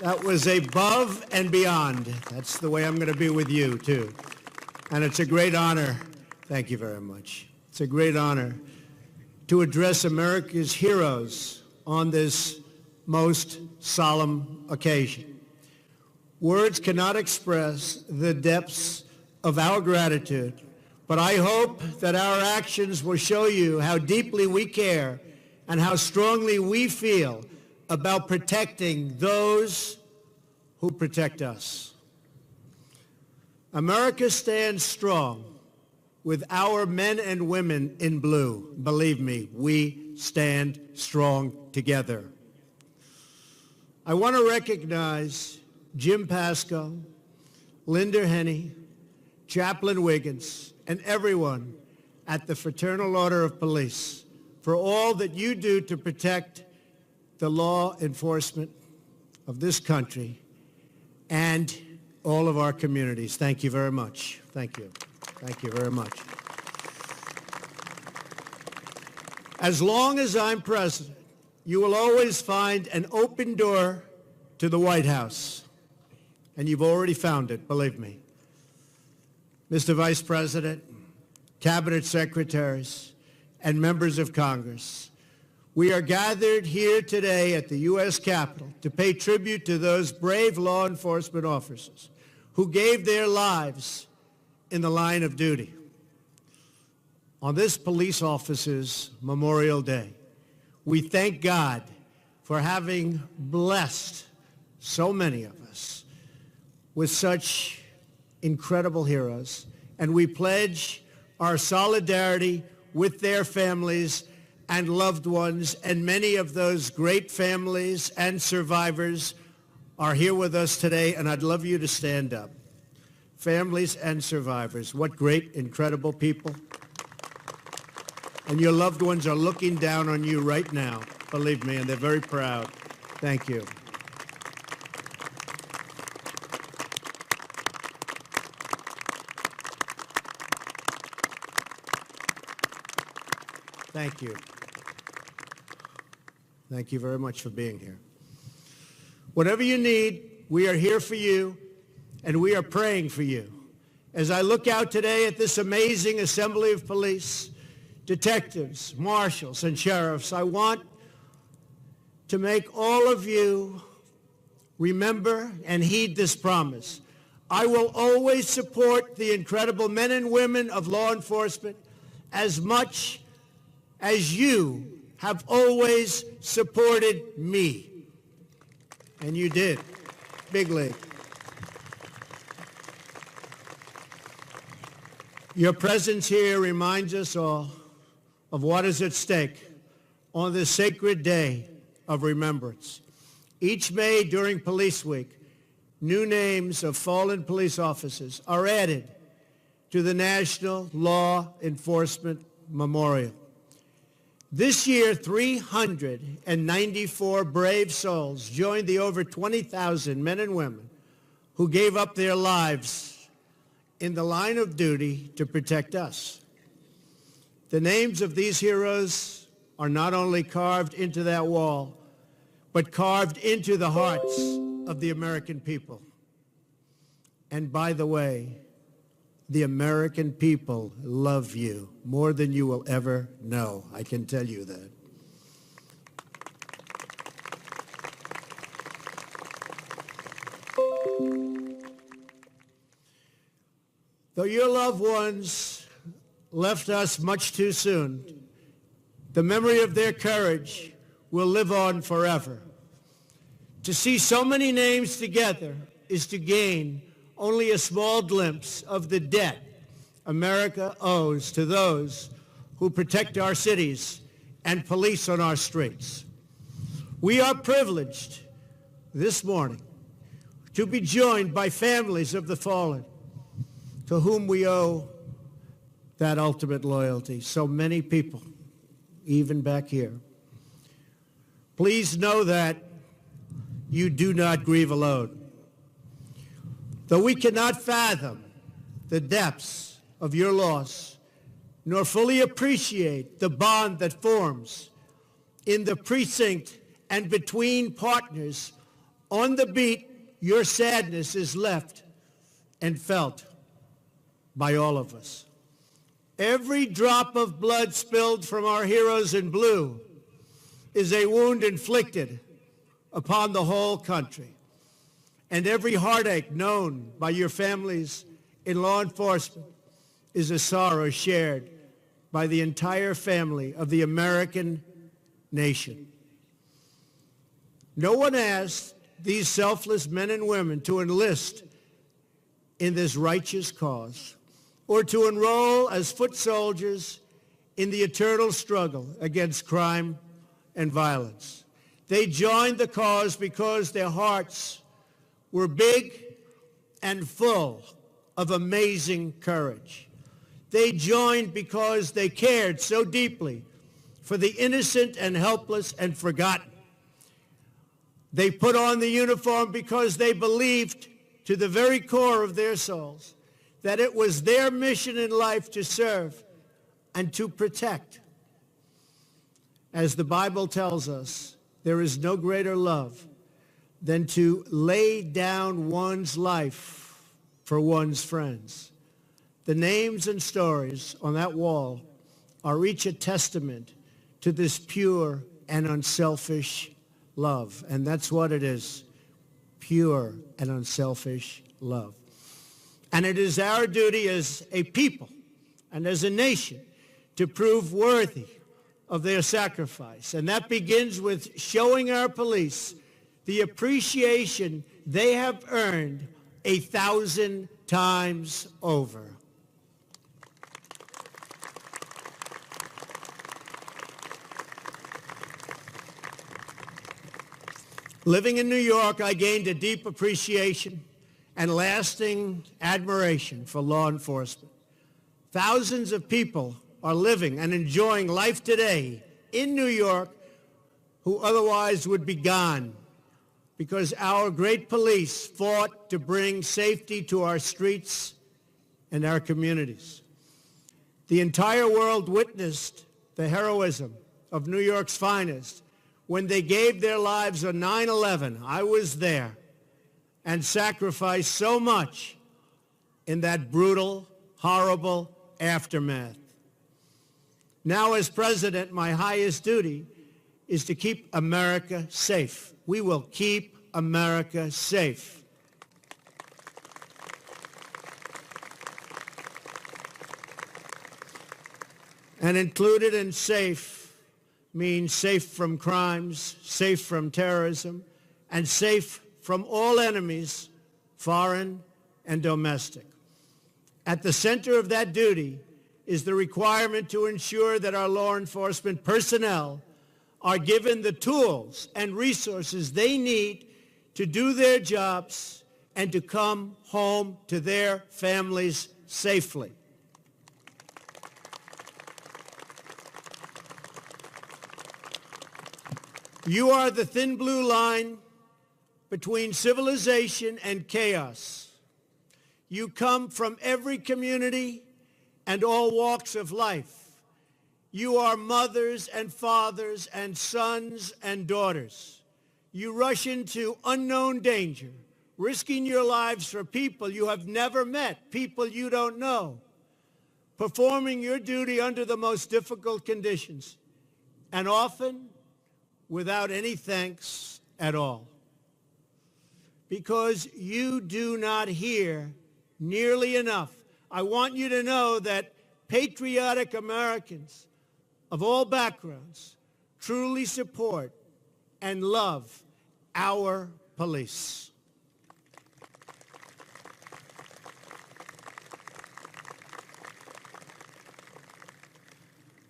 That was above and beyond. That's the way I'm going to be with you, too. And it's a great honor. Thank you very much. It's a great honor to address America's heroes on this most solemn occasion. Words cannot express the depths of our gratitude, but I hope that our actions will show you how deeply we care and how strongly we feel about protecting those who protect us. America stands strong with our men and women in blue. Believe me, we stand strong together. I want to recognize Jim Pasco, Linda Henney, Chaplain Wiggins, and everyone at the Fraternal Order of Police for all that you do to protect the law enforcement of this country and all of our communities. Thank you very much. Thank you. Thank you very much. As long as I'm president, you will always find an open door to the White House. And you've already found it, believe me. Mr. Vice President, cabinet secretaries, and members of Congress, we are gathered here today at the U.S. Capitol to pay tribute to those brave law enforcement officers who gave their lives in the line of duty. On this police officers' Memorial Day, we thank God for having blessed so many of us with such incredible heroes, and we pledge our solidarity with their families and loved ones, and many of those great families and survivors are here with us today, and I'd love you to stand up. Families and survivors, what great, incredible people. And your loved ones are looking down on you right now, believe me, and they're very proud. Thank you. Thank you. Thank you very much for being here. Whatever you need, we are here for you, and we are praying for you. As I look out today at this amazing assembly of police, detectives, marshals, and sheriffs, I want to make all of you remember and heed this promise. I will always support the incredible men and women of law enforcement as much as you have always supported me. And you did. Big league. Your presence here reminds us all of what is at stake on this sacred day of remembrance. Each May during Police Week, new names of fallen police officers are added to the National Law Enforcement Memorial. This year, 394 brave souls joined the over 20,000 men and women who gave up their lives in the line of duty to protect us. The names of these heroes are not only carved into that wall, but carved into the hearts of the American people. And by the way, the American people love you more than you will ever know. I can tell you that. Though your loved ones left us much too soon, the memory of their courage will live on forever. To see so many names together is to gain only a small glimpse of the debt America owes to those who protect our cities and police on our streets. We are privileged this morning to be joined by families of the fallen, to whom we owe that ultimate loyalty. So many people, even back here. Please know that you do not grieve alone. Though we cannot fathom the depths of your loss, nor fully appreciate the bond that forms in the precinct and between partners On the beat, your sadness is left and felt by all of us. Every drop of blood spilled from our heroes in blue is a wound inflicted upon the whole country. And every heartache known by your families in law enforcement is a sorrow shared by the entire family of the American nation. No one asked these selfless men and women to enlist in this righteous cause or to enroll as foot soldiers in the eternal struggle against crime and violence. They joined the cause because their hearts were big and full of amazing courage. They joined because they cared so deeply for the innocent and helpless and forgotten. They put on the uniform because they believed to the very core of their souls that it was their mission in life to serve and to protect. As the Bible tells us, there is no greater love than to lay down one's life for one's friends. The names and stories on that wall are each a testament to this pure and unselfish love. And that's what it is, pure and unselfish love. And it is our duty as a people and as a nation to prove worthy of their sacrifice. And that begins with showing our police the appreciation they have earned 1,000 times over. Living in New York, I gained a deep appreciation and lasting admiration for law enforcement. Thousands of people are living and enjoying life today in New York who otherwise would be gone because our great police fought to bring safety to our streets and our communities. The entire world witnessed the heroism of New York's finest when they gave their lives on 9/11. I was there and sacrificed so much in that brutal, horrible aftermath. Now, as president, my highest duty is to keep America safe. We will keep America safe. And included in safe means safe from crimes, safe from terrorism, and safe from all enemies, foreign and domestic. At the center of that duty is the requirement to ensure that our law enforcement personnel are given the tools and resources they need to do their jobs and to come home to their families safely. You are the thin blue line between civilization and chaos. You come from every community and all walks of life. You are mothers and fathers and sons and daughters. You rush into unknown danger, risking your lives for people you have never met, people you don't know, performing your duty under the most difficult conditions, and often without any thanks at all. Because you do not hear nearly enough. I want you to know that patriotic Americans of all backgrounds truly support and love our police.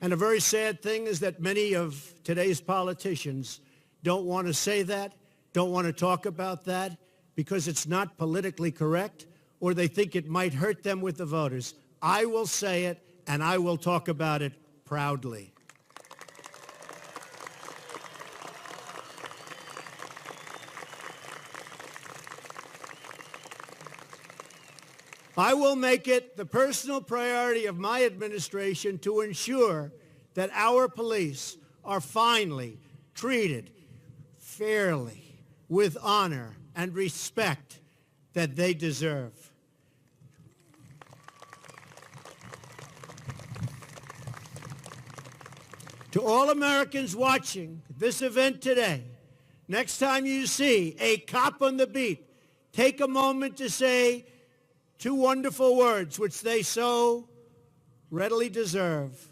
And a very sad thing is that many of today's politicians don't want to say that, don't want to talk about that, because it's not politically correct, or they think it might hurt them with the voters. I will say it, and I will talk about it proudly. I will make it the personal priority of my administration to ensure that our police are finally treated fairly, with honor and respect that they deserve. To all Americans watching this event today, next time you see a cop on the beat, take a moment to say two wonderful words which they so readily deserve.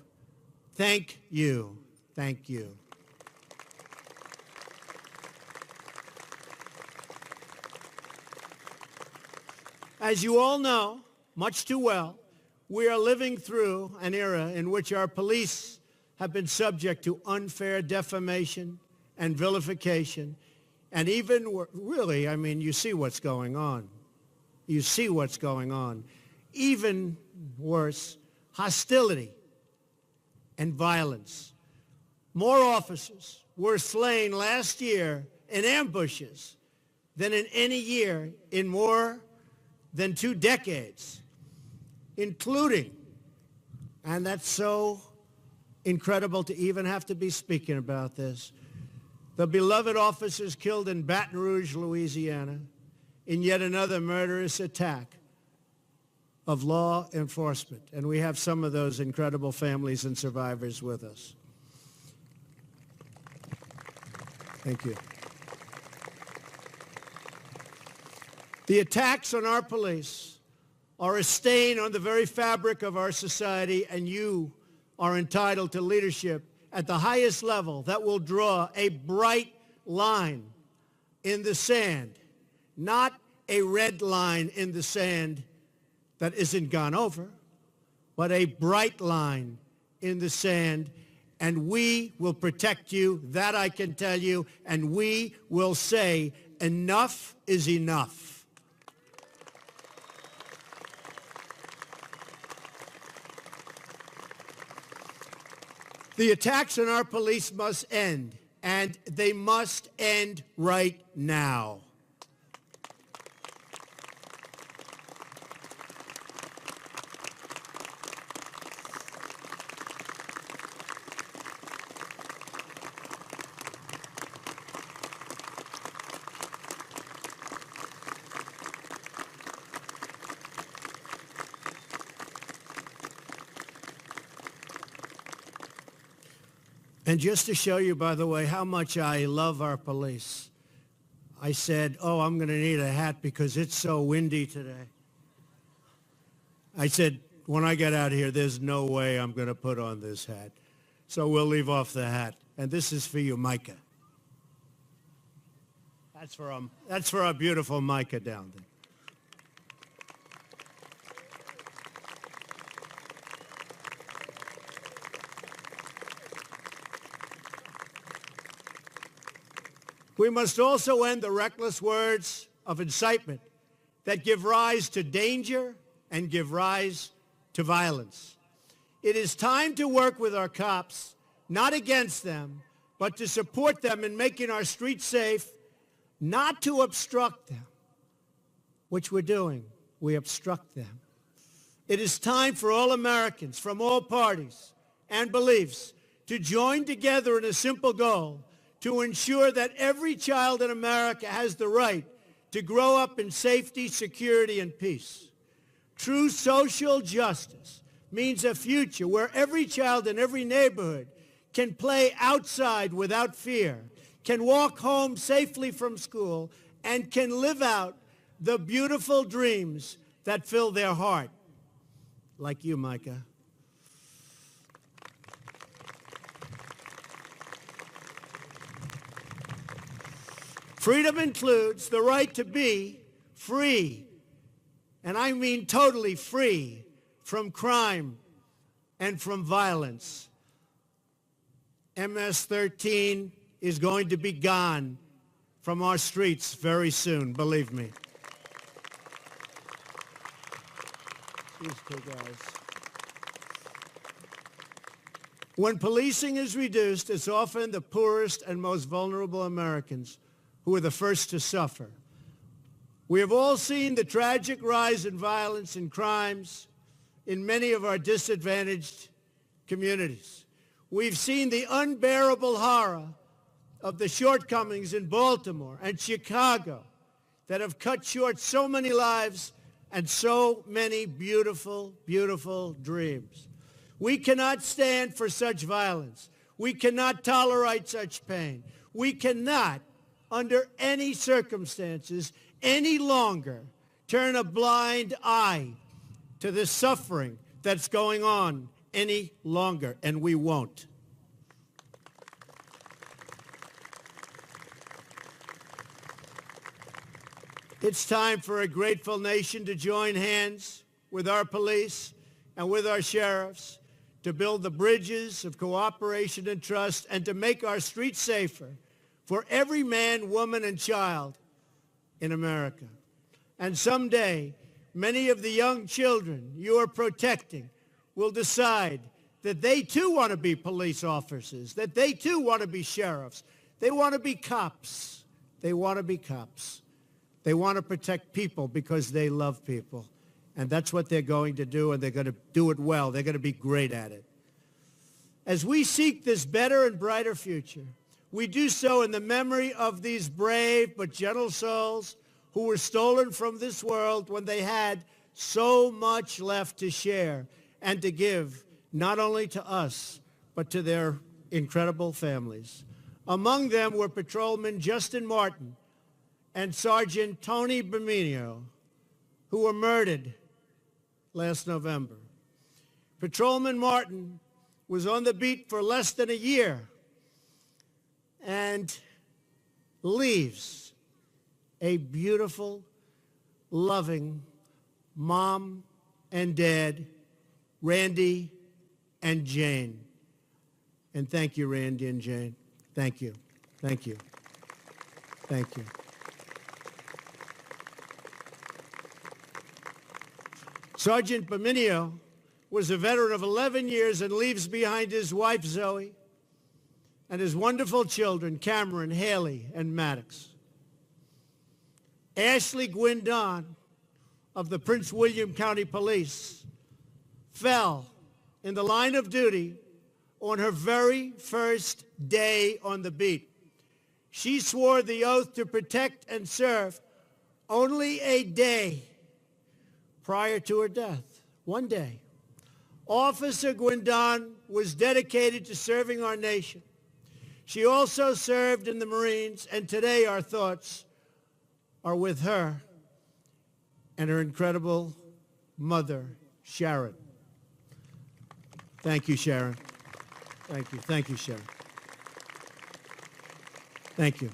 Thank you. Thank you. As you all know, much too well, we are living through an era in which our police have been subject to unfair defamation and vilification, and even, really, I mean, you see what's going on. You see what's going on. Even worse, hostility and violence. More officers were slain last year in ambushes than in any year in more than 2 decades, including, and that's so incredible to even have to be speaking about this, the beloved officers killed in Baton Rouge, Louisiana, in yet another murderous attack of law enforcement. And we have some of those incredible families and survivors with us. Thank you. The attacks on our police are a stain on the very fabric of our society, and you are entitled to leadership at the highest level that will draw a bright line in the sand, not a red line in the sand that isn't gone over, but a bright line in the sand, and we will protect you, that I can tell you, and we will say enough is enough. The attacks on our police must end, and they must end right now. And just to show you, by the way, how much I love our police, I said, oh, I'm going to need a hat because it's so windy today. I said, when I get out here, there's no way I'm going to put on this hat. So we'll leave off the hat. And this is for you, Micah. That's for our beautiful Micah down there. We must also end the reckless words of incitement that give rise to danger and give rise to violence. It is time to work with our cops, not against them, but to support them in making our streets safe, not to obstruct them, which we're doing. We obstruct them. It is time for all Americans from all parties and beliefs to join together in a simple goal: to ensure that every child in America has the right to grow up in safety, security, and peace. True social justice means a future where every child in every neighborhood can play outside without fear, can walk home safely from school, and can live out the beautiful dreams that fill their heart. Like you, Micah. Freedom includes the right to be free, and I mean totally free, from crime and from violence. MS-13 is going to be gone from our streets very soon, believe me. These two guys. When policing is reduced, it's often the poorest and most vulnerable Americans who are the first to suffer. We have all seen the tragic rise in violence and crimes in many of our disadvantaged communities. We've seen the unbearable horror of the shortcomings in Baltimore and Chicago that have cut short so many lives and so many beautiful, beautiful dreams. We cannot stand for such violence. We cannot tolerate such pain. We cannot, under any circumstances, any longer turn a blind eye to the suffering that's going on any longer, and we won't. It's time for a grateful nation to join hands with our police and with our sheriffs to build the bridges of cooperation and trust and to make our streets safer for every man, woman, and child in America. And someday, many of the young children you are protecting will decide that they too want to be police officers, that they too want to be sheriffs. They want to be cops. They want to be cops. They want to protect people because they love people. And that's what they're going to do, and they're going to do it well. They're going to be great at it. As we seek this better and brighter future, we do so in the memory of these brave but gentle souls who were stolen from this world when they had so much left to share and to give, not only to us, but to their incredible families. Among them were Patrolman Justin Martin and Sergeant Tony Berminio, who were murdered last November. Patrolman Martin was on the beat for less than a year and leaves a beautiful, loving mom and dad, Randy and Jane. And thank you, Randy and Jane. Thank you. Thank you. Thank you. Sergeant Berminio was a veteran of 11 years and leaves behind his wife, Zoe, and his wonderful children, Cameron, Haley, and Maddox. Ashley Guindon of the Prince William County Police fell in the line of duty on her very first day on the beat. She swore the oath to protect and serve only a day prior to her death. One day. Officer Guindon was dedicated to serving our nation. She also served in the Marines, and today our thoughts are with her and her incredible mother, Sharon. Thank you, Sharon. Thank you. Thank you, Sharon. Thank you.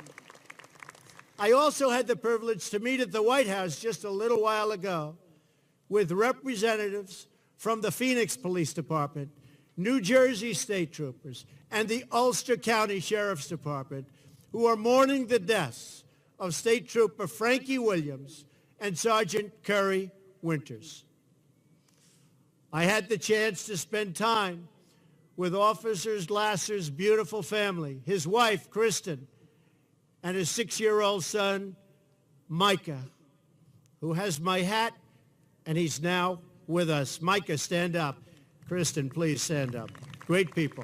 I also had the privilege to meet at the White House just a little while ago with representatives from the Phoenix Police Department, New Jersey State Troopers, and the Ulster County Sheriff's Department, who are mourning the deaths of State Trooper Frankie Williams and Sergeant Curry Winters. I had the chance to spend time with Officer Lasser's beautiful family, his wife, Kristen, and his 6-year-old son, Micah, who has my hat, and he's now with us. Micah, stand up. Kristen, please stand up. Great people.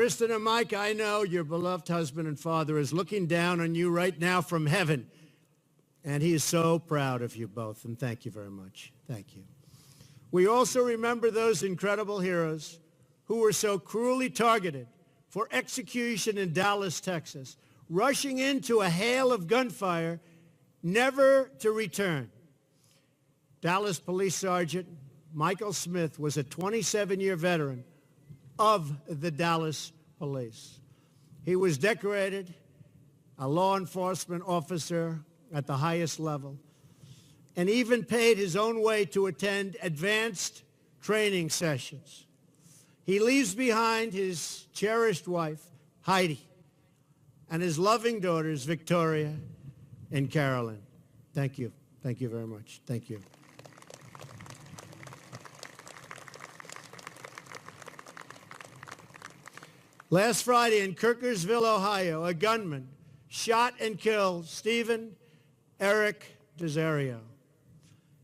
Kristen and Mike, I know your beloved husband and father is looking down on you right now from heaven, and he is so proud of you both, and thank you very much. Thank you. We also remember those incredible heroes who were so cruelly targeted for execution in Dallas, Texas, rushing into a hail of gunfire, never to return. Dallas Police Sergeant Michael Smith was a 27-year veteran of the Dallas Police. He was decorated a law enforcement officer at the highest level and even paid his own way to attend advanced training sessions. He leaves behind his cherished wife, Heidi, and his loving daughters, Victoria and Carolyn. Thank you. Thank you very much. Thank you. Last Friday in Kirkersville, Ohio, a gunman shot and killed Stephen Eric Desario.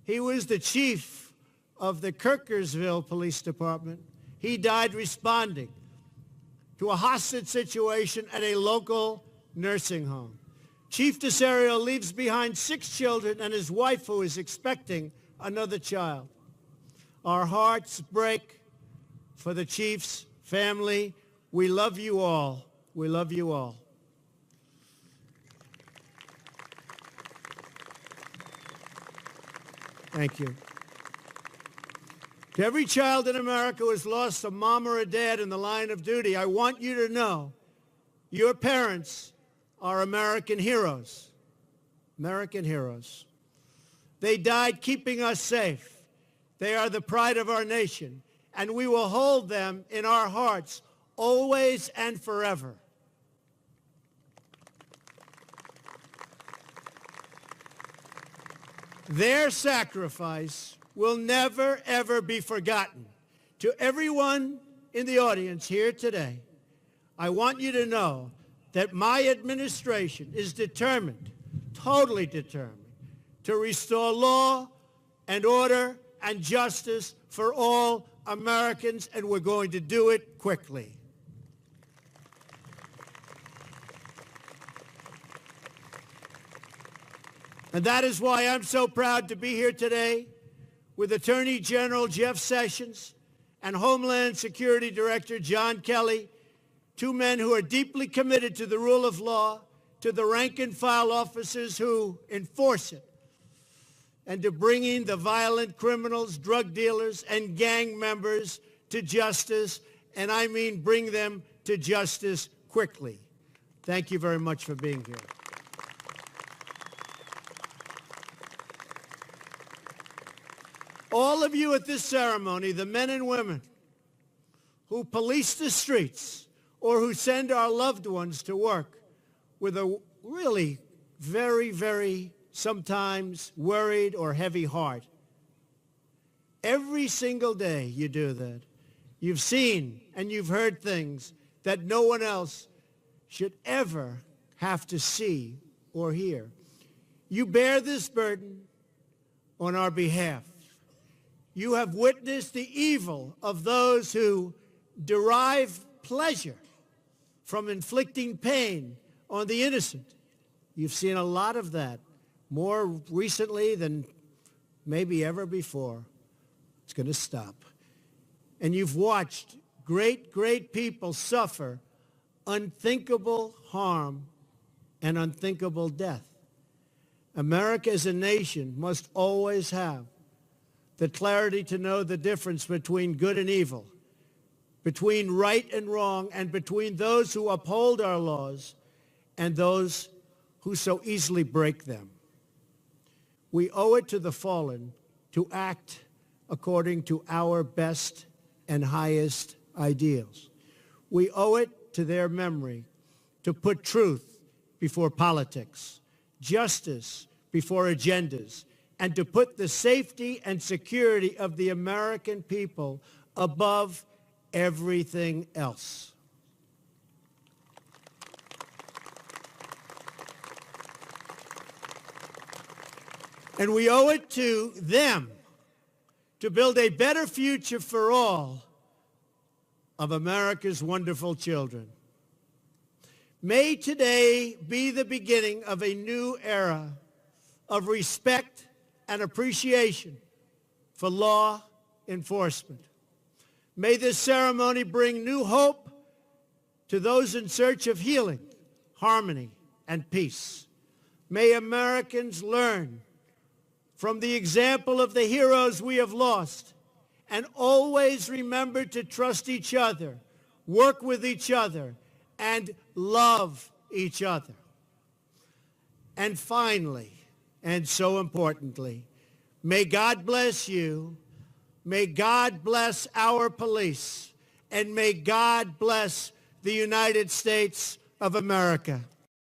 He was the chief of the Kirkersville Police Department. He died responding to a hostage situation at a local nursing home. Chief Desario leaves behind 6 children and his wife, who is expecting another child. Our hearts break for the chief's family. We love you all. We love you all. Thank you. To every child in America who has lost a mom or a dad in the line of duty, I want you to know your parents are American heroes. American heroes. They died keeping us safe. They are the pride of our nation, and we will hold them in our hearts always and forever. Their sacrifice will never, ever be forgotten. To everyone in the audience here today, I want you to know that my administration is determined, totally determined, to restore law and order and justice for all Americans, and we're going to do it quickly. And that is why I'm so proud to be here today with Attorney General Jeff Sessions and Homeland Security Director John Kelly, 2 men who are deeply committed to the rule of law, to the rank-and-file officers who enforce it, and to bringing the violent criminals, drug dealers, and gang members to justice, and I mean bring them to justice quickly. Thank you very much for being here. All of you at this ceremony, the men and women who police the streets or who send our loved ones to work with a really very, very sometimes worried or heavy heart. Every single day you do that. You've seen and you've heard things that no one else should ever have to see or hear. You bear this burden on our behalf. You have witnessed the evil of those who derive pleasure from inflicting pain on the innocent. You've seen a lot of that, more recently than maybe ever before. It's going to stop. And you've watched great, great people suffer unthinkable harm and unthinkable death. America as a nation must always have the clarity to know the difference between good and evil, between right and wrong, and between those who uphold our laws and those who so easily break them. We owe it to the fallen to act according to our best and highest ideals. We owe it to their memory to put truth before politics, justice before agendas, and to put the safety and security of the American people above everything else. And we owe it to them to build a better future for all of America's wonderful children. May today be the beginning of a new era of respect and appreciation for law enforcement. May this ceremony bring new hope to those in search of healing, harmony, and peace. May Americans learn from the example of the heroes we have lost and always remember to trust each other, work with each other, and love each other. And finally, and so importantly, may God bless you, may God bless our police, and may God bless the United States of America.